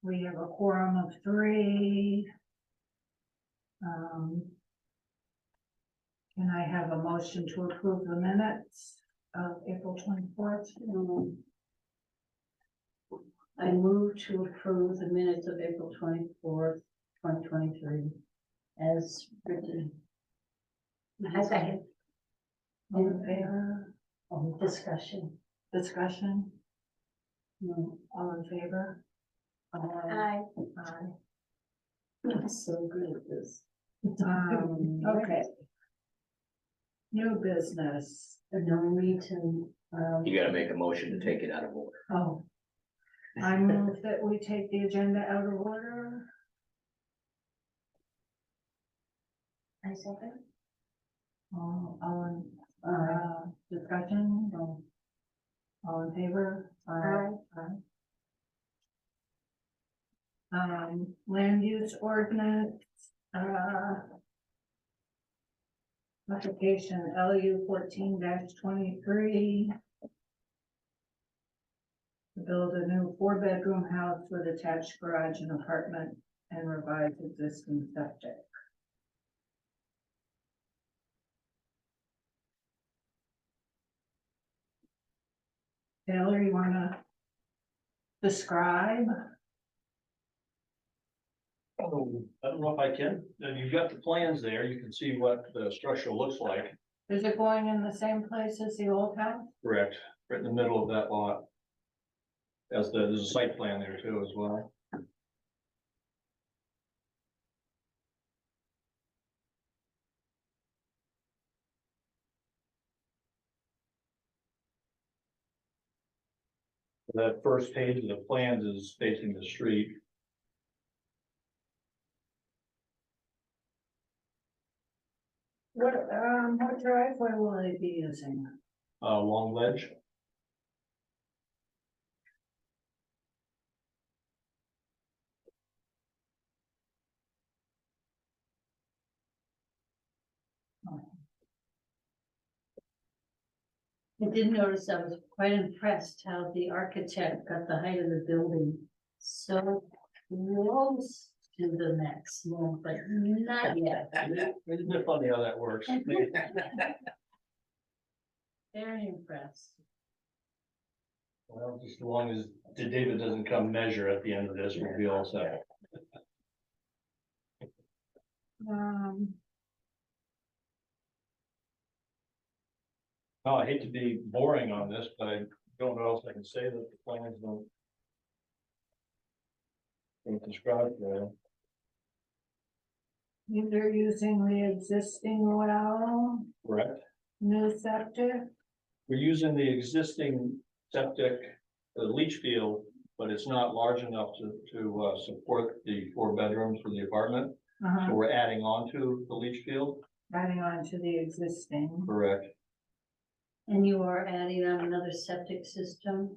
We have a quorum of 3. Can I have a motion to approve the minutes of April 24th? I move to approve the minutes of April 24th, 2023 as written. I second. All in favor? Discussion. Discussion? No. All in favor? Aye. Aye. I'm so good at this. Okay. New business. No need to, You gotta make a motion to take it out of order. oh, I move that we take the agenda out of order. I second. All in, discussion? All in favor? Aye. Land use ordinance, application LU 14-23. To build a new 4-bedroom house with attached garage and apartment and revise existing septic. Taylor, you wanna describe? I don't know if I can. You've got the plans there. You can see what the structure looks like. Is it going in the same place as the old house? Correct. Right in the middle of that lot. There's a site plan there too as well. That first page of the plans is facing the street. What driveway will they be using? Long ledge. I did notice, I was quite impressed how the architect got the height of the building so close to the maximum, but not yet. Isn't it funny how that works? Very impressed. Well, just as long as David doesn't come measure at the end of this, we'll be all set. Oh, I hate to be boring on this, but I don't know what else I can say that the plans don't describe there. They're using the existing well, Correct. new septic. We're using the existing septic, the leach field, but it's not large enough to support the 4 bedrooms for the apartment. So we're adding on to the leach field. Adding on to the existing. Correct. And you are adding on another septic system?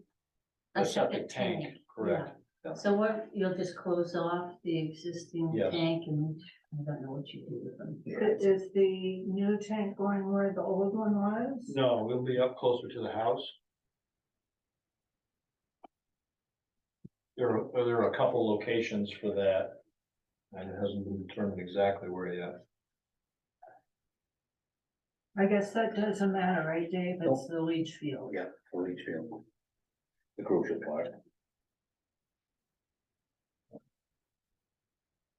A septic tank, correct. Yeah. So what, you'll just close off the existing Yes. tank and I don't know what you do with them. Is the new tank going where the old one was? No, we'll be up closer to the house. There are a couple locations for that. And it hasn't been determined exactly where yet. I guess that doesn't matter, right, Dave? It's the leach field. Yeah, for each field. The crucial part.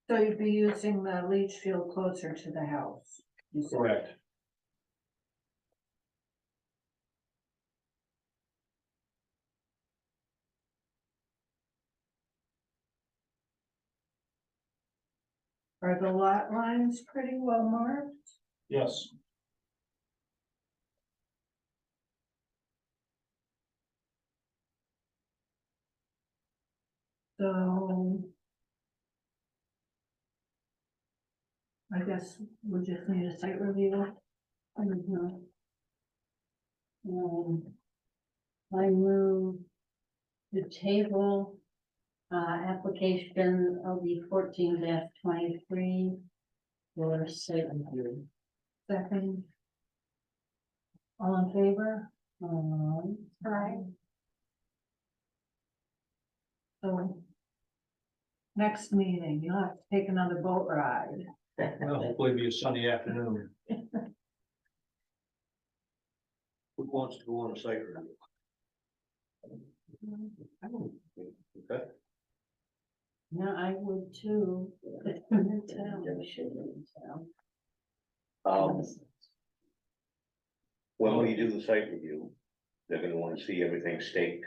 So you'd be using the leach field closer to the house. You said. Correct. Are the lot lines pretty well marked? Yes. So I guess we just need a site review. Mhm. I move the table, application of the 14-23 for site review. Second. All in favor? Um, Aye. So Next meeting, you'll have to take another boat ride. Well, hopefully it'll be a sunny afternoon. Who wants to go on a site review? Okay. Yeah, I would too. In town, we should be in town. When we do the site review, they're gonna wanna see everything staked.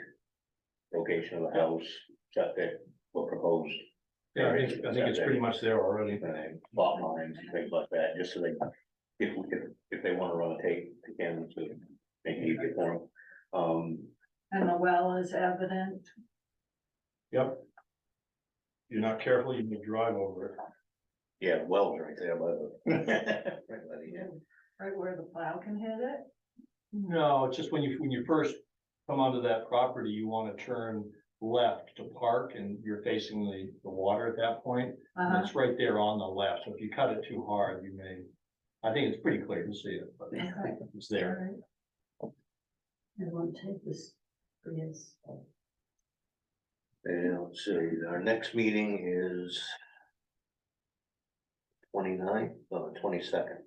Location of the house, septic, what proposed. Yeah, I think it's pretty much there already. Lot lines, and things like that, just so they, if they wanna run a tape, they can, to make it easier for them. And the well is evident. Yep. If you're not careful, you may drive over it. Yeah, wells right there, by the. Right by the end. Right where the plow can hit it. No, it's just when you first come onto that property, you wanna turn left to park and you're facing the water at that point. And Uh-huh. it's right there on the left, so if you cut it too hard, you may, I think it's pretty clear to see it, but Okay. it's there. Alright. It won't take this, yes. And let's see, our next meeting is 29th, 22nd.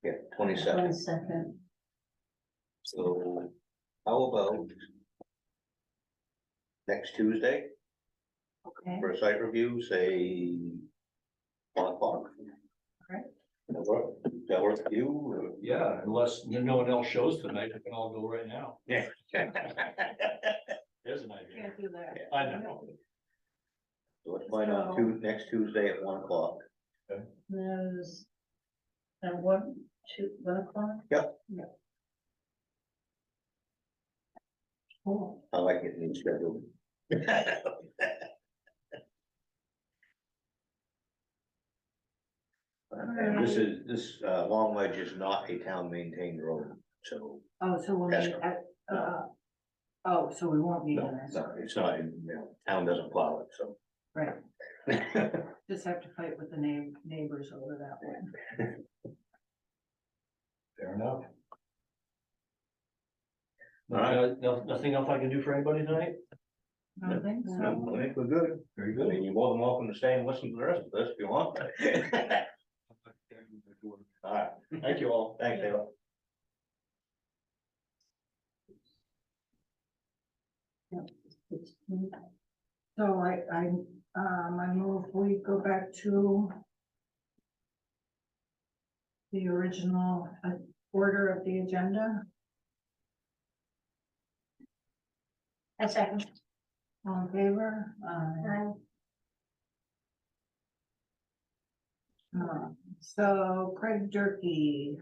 Yeah, 22nd. 22nd. So how about next Tuesday Okay, for a site review, say 1 o'clock? Okay. That work for you? or- Yeah, unless no one else shows tonight, we can all go right now. Yeah. There's an idea. can't do that. I know. So let's find out next Tuesday at 1 o'clock. There's, at 1 o'clock? Yep. Yeah. Cool. I like getting these scheduled. And this Long Ledge is not a town maintained road, so. Oh, so we'll meet That's- at, oh, so we won't meet No, in this, no, it's not, town doesn't plow it, so. right, just have to fight with the neighbors over that one. Fair enough. All right. Nothing else I can do for anybody tonight? I don't think I so. think we're good. Very I good. mean, you're more than welcome to stay and listen to the rest of this if you want. All right, Thank you all. thanks, Dale. So I move we go back to the original order of the agenda. I second. All in favor? Aye. So Craig Durkee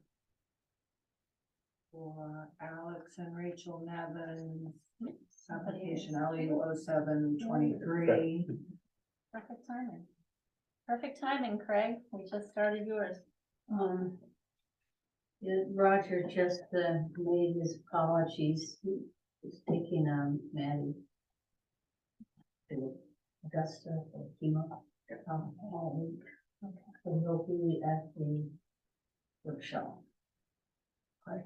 for Alex and Rachel Nevins, application LU 0723. Perfect timing. Perfect timing, Craig. We just started yours. Yeah, Roger just made his apologies. He's taking Maddie to Augusta for chemo. All week. So he'll be at the workshop. Okay.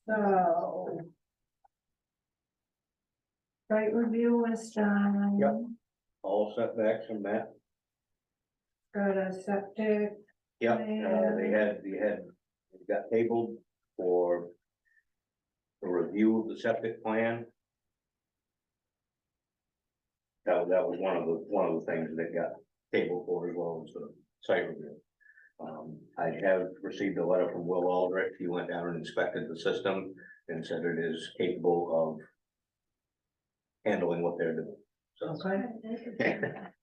So. Site review was done. Yep. All setbacks from that. Got a septic. Yep, Yeah. it got tabled for a review of the septic plan. That was one of the things that got tabled for as well as the site review. I have received a letter from Will Aldrich. He went down and inspected the system and said it is capable of handling what they're doing. So, Okay.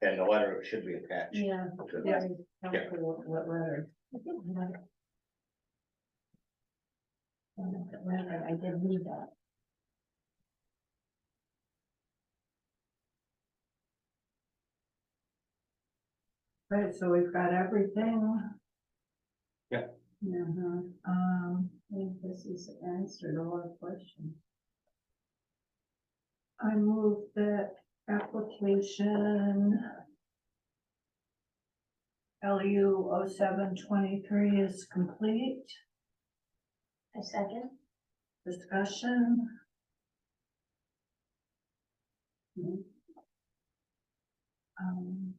and the letter should be attached. Yeah. to- Yeah. What letter? I did read that. Right, so we've got everything. Mm-hmm. I think this is answered all our questions. I move that application LU 0723 is complete. I second. Discussion. Mhm. Um,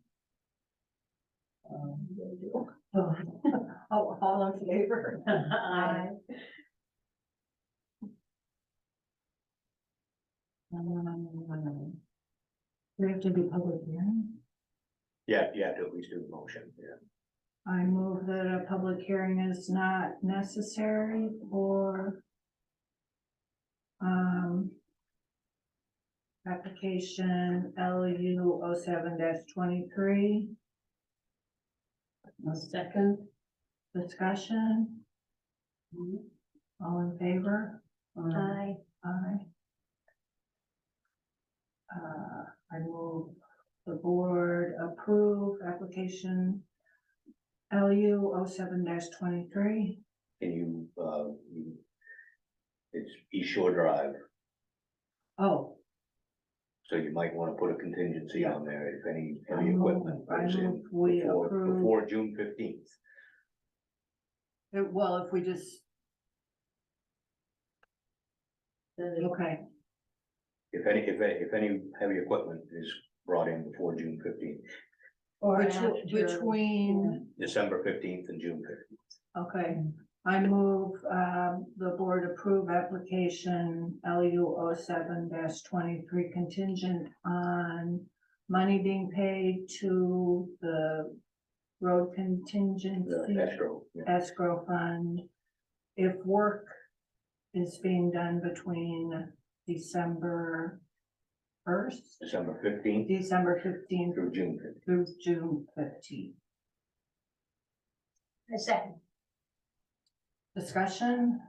all in favor? Aye. We have to do public hearing? Yeah, you have to at least do the motion, yeah. I move that a public hearing is not necessary for application LU 07-23, A second. discussion, Mhm. all in favor? Aye. Aye. I move the board approve application LU 07-23. Can it's East Shore Drive, Oh, so you might wanna put a contingency on there if any heavy I move- equipment I goes in move we approve. before June 15th. well, if we just, okay, If any heavy equipment is brought in before June 15th, Or between, December 15th and June 15th. okay. I move, the board approve application LU 07-23 contingent on money being paid to the road contingency The escrow, yeah. escrow fund. If work is being done between December 1st, December 15th December 15th through June 15th. through June 15th. A second. Discussion?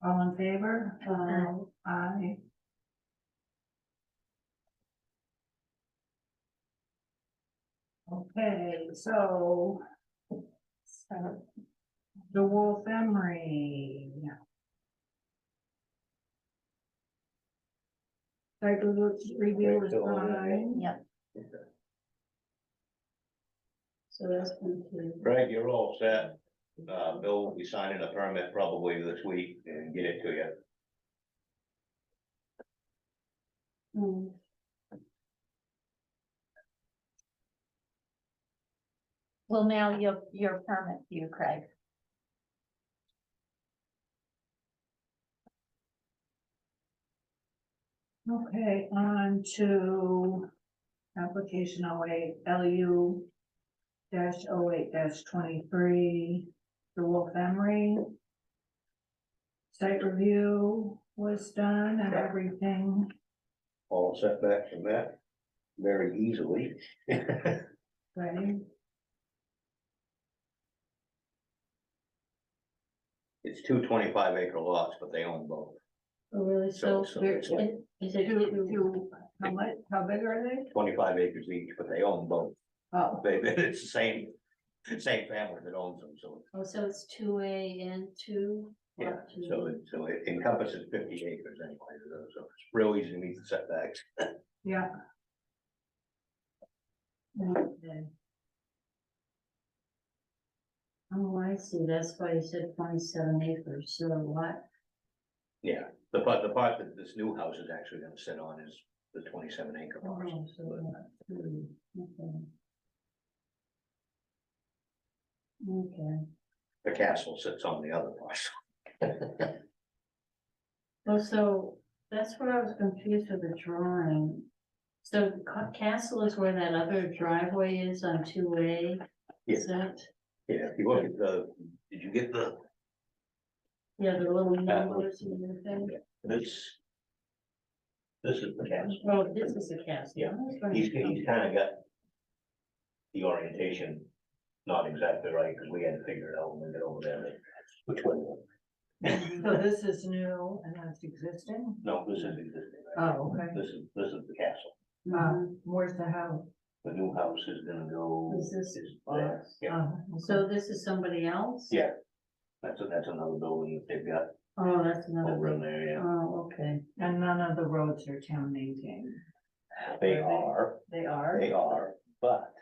All in favor? Aye. Aye. Okay, so the Wolf Emery. Site review is fine. Yep. So that's been two. Greg, you're all set. Bill will be signing a permit probably this week and get it to you. Hmm. We'll mail your permit to you, Craig. Okay, on to application 08 LU -08 -23, the Wolf Emery. Site review was done and everything All set back from that very easily. ready. It's 2 25-acre lots, but they own both. Oh, really? So, So it's like is it two? How much, how big are they? 25 acres each, but they own both. Oh, It's the same family that owns them, so. Oh, so it's 2A and 2? Yeah, Lot two. so it encompasses 50 acres anyway, so it's real easy to meet the setbacks. yeah, Okay. Oh, I see, that's why you said 27 acres, so what? Yeah, the part that this new house is actually gonna sit on is the 27-acre Oh, parcel. so that's two, okay. Okay, The castle sits on the other parcel. well, so that's where I was confused with the drawing. So the castle is where that other driveway is on 2A? Yeah. Is that, Yeah, if you look at did you get the, yeah, the little numbers and everything? this is the castle. Oh, this is the castle. Yeah, I was He's wondering- kind of got the orientation not exactly right, because we had to figure it out when we get over there, which way. so this is new and that's existing? No, this is existing. Oh, okay. This is the castle. Mhm. Where's the house? The new house is gonna go. Is this there. box? Yeah, So this is somebody else? yeah. That's another building that they've got Oh, that's another over in one. there, yeah. Oh, okay. And none of the roads are town maintained. They are, They are? but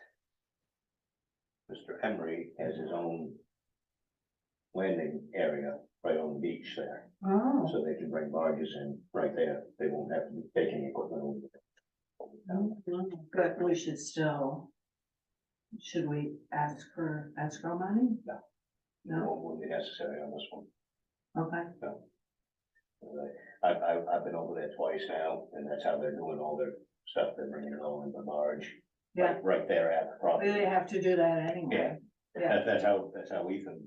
Mr. Emery has his own landing area right on the beach there, Oh, so they can bring barges in right there, they won't have to take any equipment over. but we should still. Should we ask for escrow money? No. No, Won't be necessary on this one. okay, I've been over there twice now, and that's how they're doing all their stuff, they're bringing it all in the barge. yeah, Right there at the property. they have to do that anyway. Yeah, That's how Ethan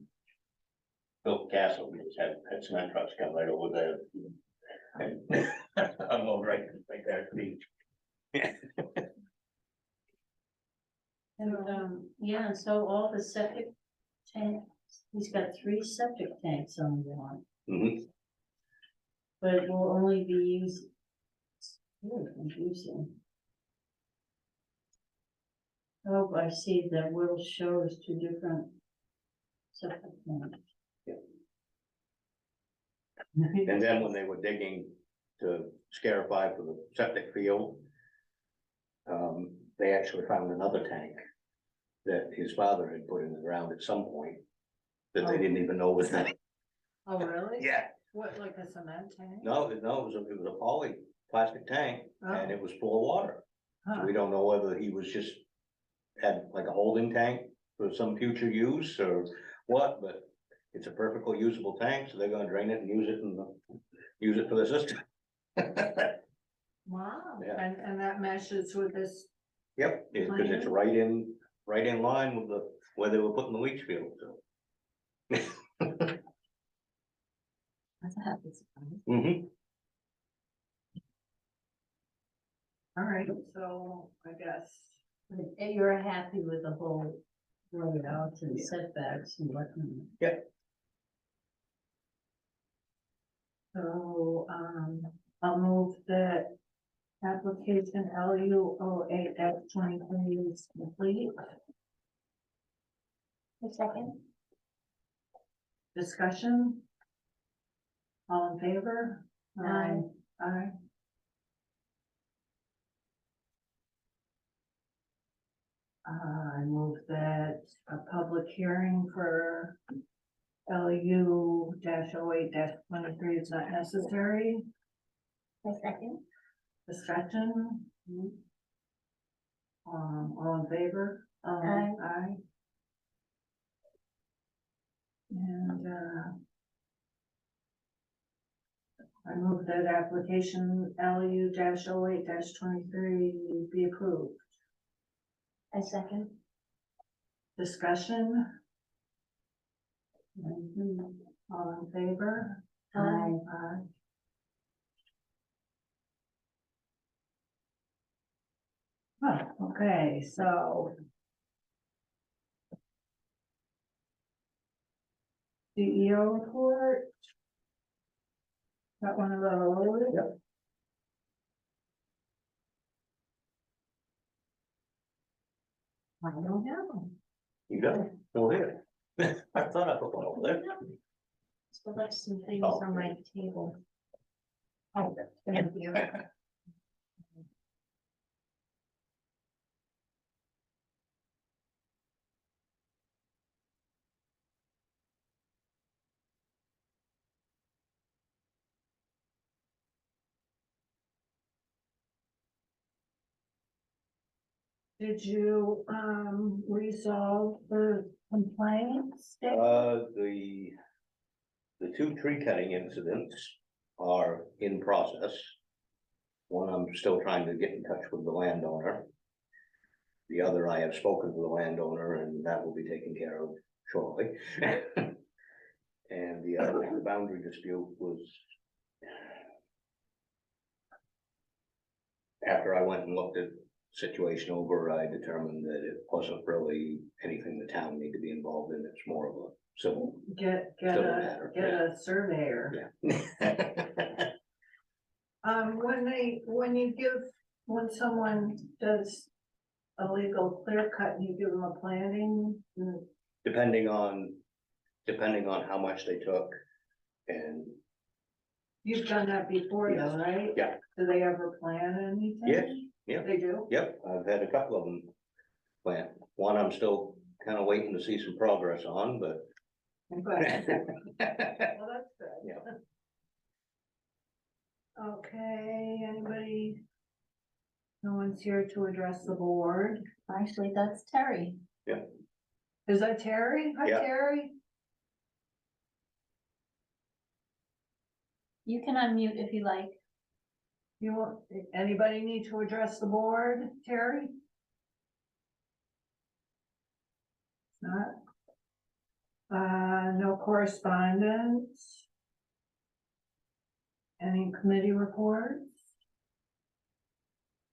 built the castle, we just had cement trucks come right over there. And I'm over right there at the beach. And, yeah, so all the septic tanks, he's got 3 septic tanks on the lawn, Mhm. but it will only be used. It's really confusing. Oh, I see that Will shows 2 different septic tanks. And then when they were digging to scarify for the septic field, they actually found another tank that his father had put in the ground at some point that they didn't even know was there. oh, really? Yeah, What, like a cement tank? no, it was a poly plastic tank and Oh, it was full of water. So huh. we don't know whether he was just had like a holding tank for some future use or what, but it's a perfectly usable tank, so they're gonna drain it and use it for the system. Wow, Yeah. and that meshes with this, Yep, because it's right in line with where they were putting the leach field, so. that's a happy surprise. Mhm. All right, so I guess, And you're happy with the whole layout and setbacks and whatnot. so, I'll move that application LU08-23 is complete. A second. Discussion? All in favor? Aye. Aye. I move that a public hearing for LU-08-23 is not necessary. A second. Discussion? All in favor? Aye. Aye. And, I move that application LU-08-23 be approved. A second. Discussion? All in favor? Aye. Aye. Oh, okay, so. CEO report. Got one of those? Yep. I don't know. You got it, over here. I thought I put one over there. So that's some things Oh. on my table. Oh, thank you. Did you, resolve the complaints? The 2 tree cutting incidents are in process. One, I'm still trying to get in touch with the landowner. The other, I have spoken to the landowner and that will be taken care of shortly. And the other, the boundary dispute was. After I went and looked at the situation over, I determined that it wasn't really anything the town need to be involved in, it's more of a civil. Get Doesn't a, matter, get a surveyor. Yeah. When someone does a legal clear cut, you give them a planning, Depending on how much they took and, you've done that before though, right? Yeah. Do they ever plan anything? Yes, yeah. They do? yep, I've had a couple of them planned. One I'm still kind of waiting to see some progress on, but I'm glad. Well, that's good. Yeah. Okay, anybody? No one's here to address the board. Actually, that's Terry. Is that Terry? Hi, Yeah. Terry. You can unmute if you like. You want, anybody need to address the board, Terry? Not. No correspondence. Any committee reports?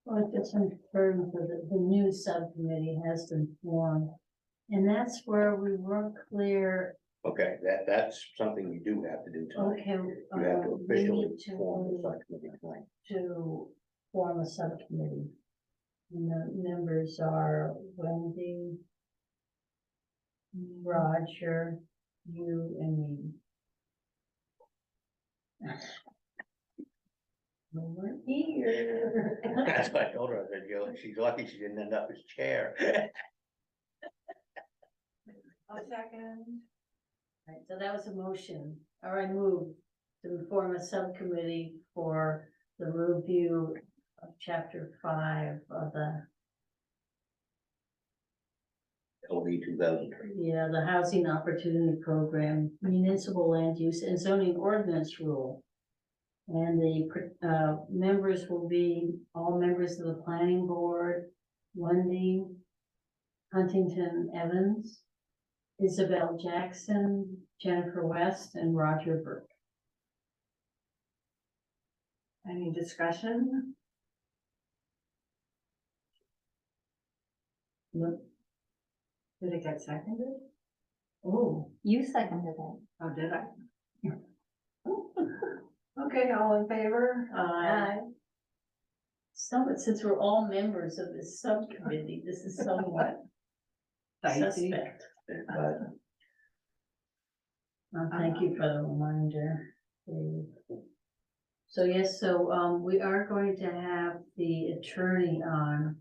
Well, just confirm that the new subcommittee has been formed. And that's where we weren't clear, Okay, that's something you do have to do tonight. okay. You have to we officially need to form the move subcommittee tonight. to form a subcommittee. And the members are Wendy, Roger, you and me. We're here. That's what I told her, I said, you know, she's lucky she didn't end up as chair. A second. Right, so that was a motion, or I moved to form a subcommittee for the review of chapter 5 of the, LD 2003. yeah, the Housing Opportunity Program, Municipal Land Use and Zoning Ordinance Rule. And the members will be all members of the planning board, Wendy Huntington Evans, Isabel Jackson, Jennifer West, and Roger Burke. Any discussion? Look, Did it get seconded? oh, You seconded it. Oh, did I? Okay, all in favor? so, since we're all members of this subcommittee, this is somewhat Dicey. suspect, but. Thank you for the reminder, Dave. So yes, so we are going to have the attorney on.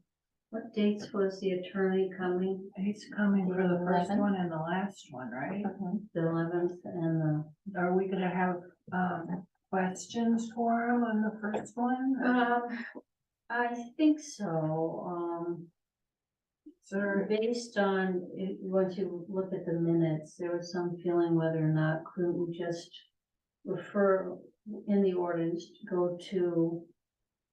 What dates was the attorney coming? He's coming for the first 11th. one and the last one, right? The 11th and the, Are we gonna have, questions for him on the first one? I think so, Sir, based on, once you look at the minutes, there was some feeling whether or not couldn't we just refer in the ordinance, go to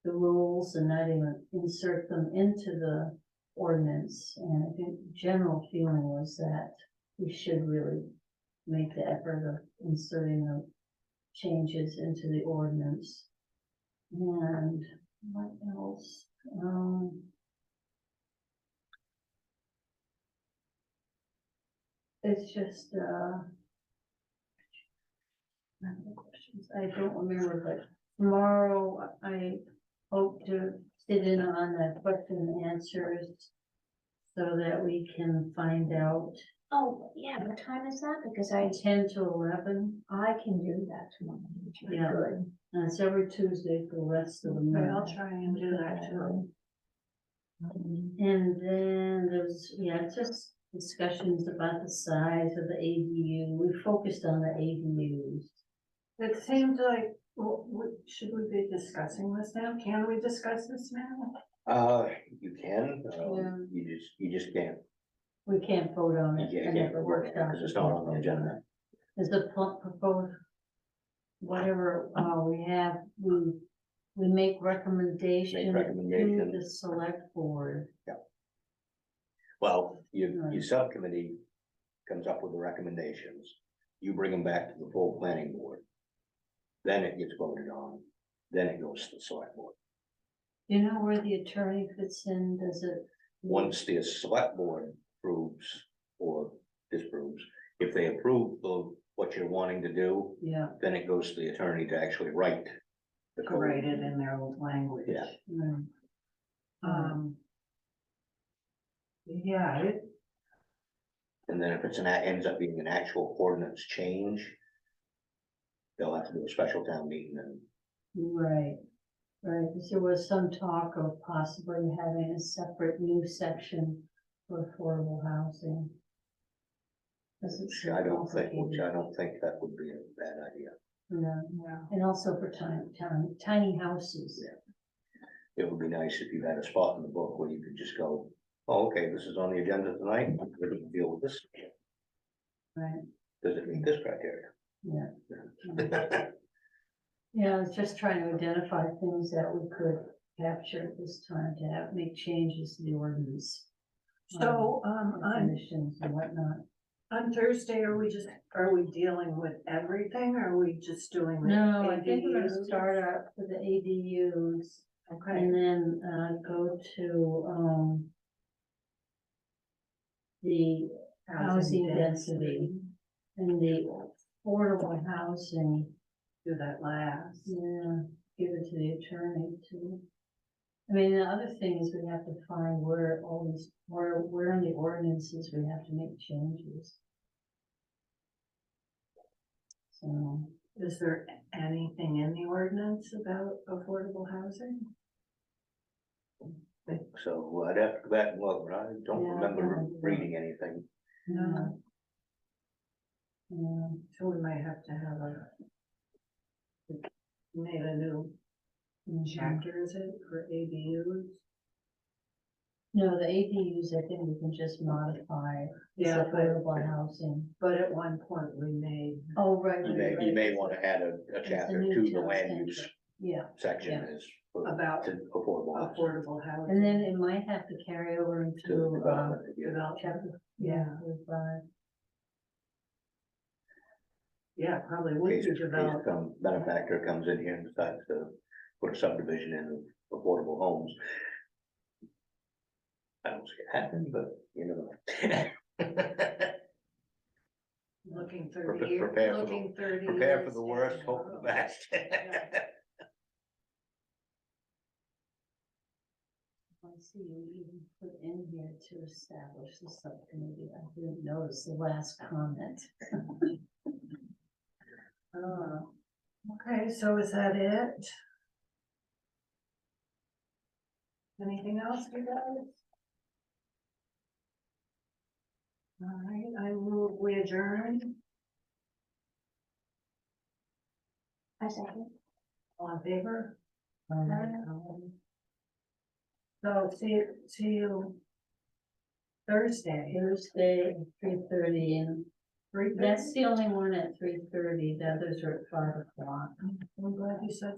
the rules and not even insert them into the ordinance. And I think the general feeling was that we should really make the effort of inserting the changes into the ordinance. And what else? It's just, I don't remember, but tomorrow I hope to sit in on the question and answers so that we can find out Oh, yeah, what time is that? Because I 10 to 11. can do that tomorrow. which would be Yeah. Good. And it's every Tuesday for the rest of the okay, I'll month. try and do that too. And then there's, yeah, just discussions about the size of the ADU. We focused on the ADUs. It seems like, should we be discussing this now? Can we discuss this now? You can, Yeah. you just can't, We can't vote on it. you and can't if it work works it out, because it's not on the agenda. Is the proposed, whatever, we have, we make recommendations to recommendations. the select board. Well, your Right. subcommittee comes up with the recommendations, you bring them back to the full planning board. Then it gets voted on, then it goes to the select board. You know where the attorney fits in, does it? Once the select board approves or disapproves, if they approve of what you're wanting to do, Yeah. then it goes to the attorney to actually write the To code. write it in their language. Yeah. Mm. Yeah, And then if ends up being an actual ordinance change, they'll have to do a special town meeting and Right, right, because there was some talk of possibly having a separate new section for affordable housing. 'cause it's Which so I don't think, complicated. that would be a bad idea. No, Yeah. and also for tiny houses. It would be nice if you had a spot in the book where you could just go, oh, okay, this is on the agenda tonight, we're gonna deal with this. Right, Does it meet this criteria? yeah. Yeah, I was just trying to identify things that we could capture at this time to have, make changes to the ordinance. So, on Definitions and whatnot. Thursday, are we dealing with everything, or are we just doing? the No, I think we're gonna ADUs? start out with the ADUs Okay, and then, go to, the housing density and the affordable housing. do that last. Yeah, give it to the attorney too. I mean, the other thing is we have to find where all these, where in the ordinances we have to make changes. So, Is there anything in the ordinance about affordable housing? I think so, I'd have to go back and look, but I don't Yeah, remember probably. reading anything. No. yeah, So we might have to have made a new mhm. chapter, is it, for ADUs? No, the ADUs, I think we can just modify. It's Yeah, but- affordable housing. But at one point we made, Oh, right. You may wanna add a It's a chapter new to the town land center. use Yeah, section Yeah. is for About to affordable housing. affordable housing. and then it might have to carry over To into, development, yeah. Development. chapter, Yeah. 45. Yeah, probably would Case, be developed. some benefactor comes in here and decides to put a subdivision in of affordable homes. I don't see it happen, but you know. Looking Prepare 30 years, for the- looking 30 Prepare for years the down worst, the hope for the road. best. I see you even put in here to establish the subcommittee. I didn't notice the last comment. Okay, so is that it? Anything else, you guys? All right, I move we adjourn. I second. All in favor? Um, So see you Thursday. Thursday, 3:30, and 3:30? that's the only one at 3:30. The others are at 5 o'clock. I'm glad you said